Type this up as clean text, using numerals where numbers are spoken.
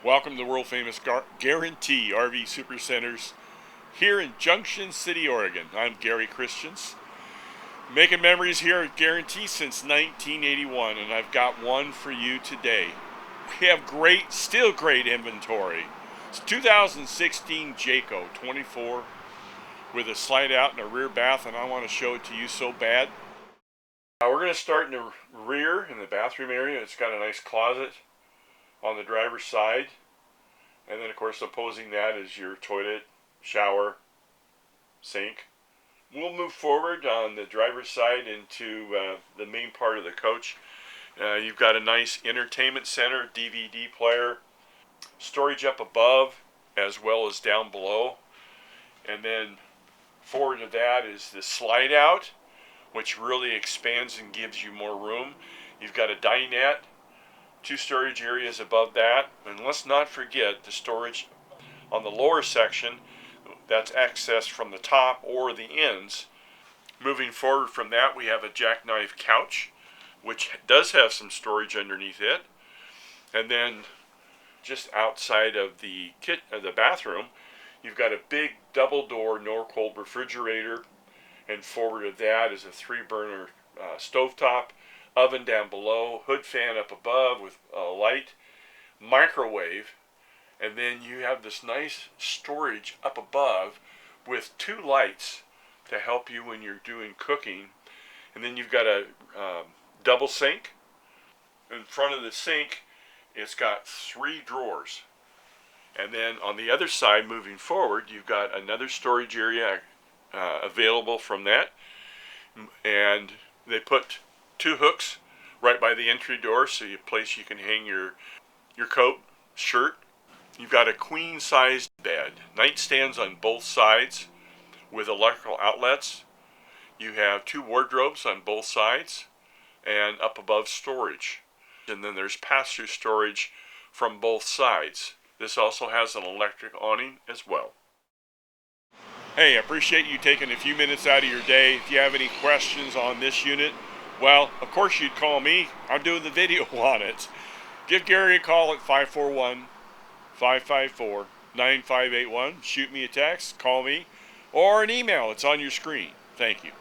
Welcome to the world famous Guaranty RV Supercenters here in Junction City, Oregon. I'm Gary Christians, making memories here at Guaranty since 1981, and I've got one for you today. We have still great inventory. It's 2016 Jayco 24 with a slide out and a rear bath, and I want to show it to you so bad. We're going to start in the rear in the bathroom area. It's got a nice closet on the driver's side, and then of course opposing that is your toilet, shower, sink. We'll move forward on the driver's side into the main part of the coach. You've got a nice entertainment center, DVD player, storage up above as well as down below, and then forward to that is the slide out, which really expands and gives you more room. You've got a dinette, two storage areas above that, and let's not forget the storage on the lower section. That's accessed from the top or the ends. Moving forward from that, we have a jackknife couch, which does have some storage underneath it. And then just outside of the bathroom, you've got a big double door Norcold refrigerator, and forward of that is a 3-burner stovetop, oven down below, hood fan up above with a light, microwave, and then you have this nice storage up above with 2 lights to help you when you're doing cooking. And then you've got a double sink. In front of the sink, it's got 3 drawers. And then on the other side, moving forward, you've got another storage area available from that. And they put 2 hooks right by the entry door, so a place you can hang your coat, shirt. You've got a queen-sized bed, nightstands on both sides with electrical outlets. You have 2 wardrobes on both sides and up above storage. And then there's pass-through storage from both sides. This also has an electric awning as well. Hey, I appreciate you taking a few minutes out of your day. If you have any questions on this unit, well, of course you'd call me. I'm doing the video on it. Give Gary a call at 541-554-9581. Shoot me a text, call me, or an email. It's on your screen. Thank you.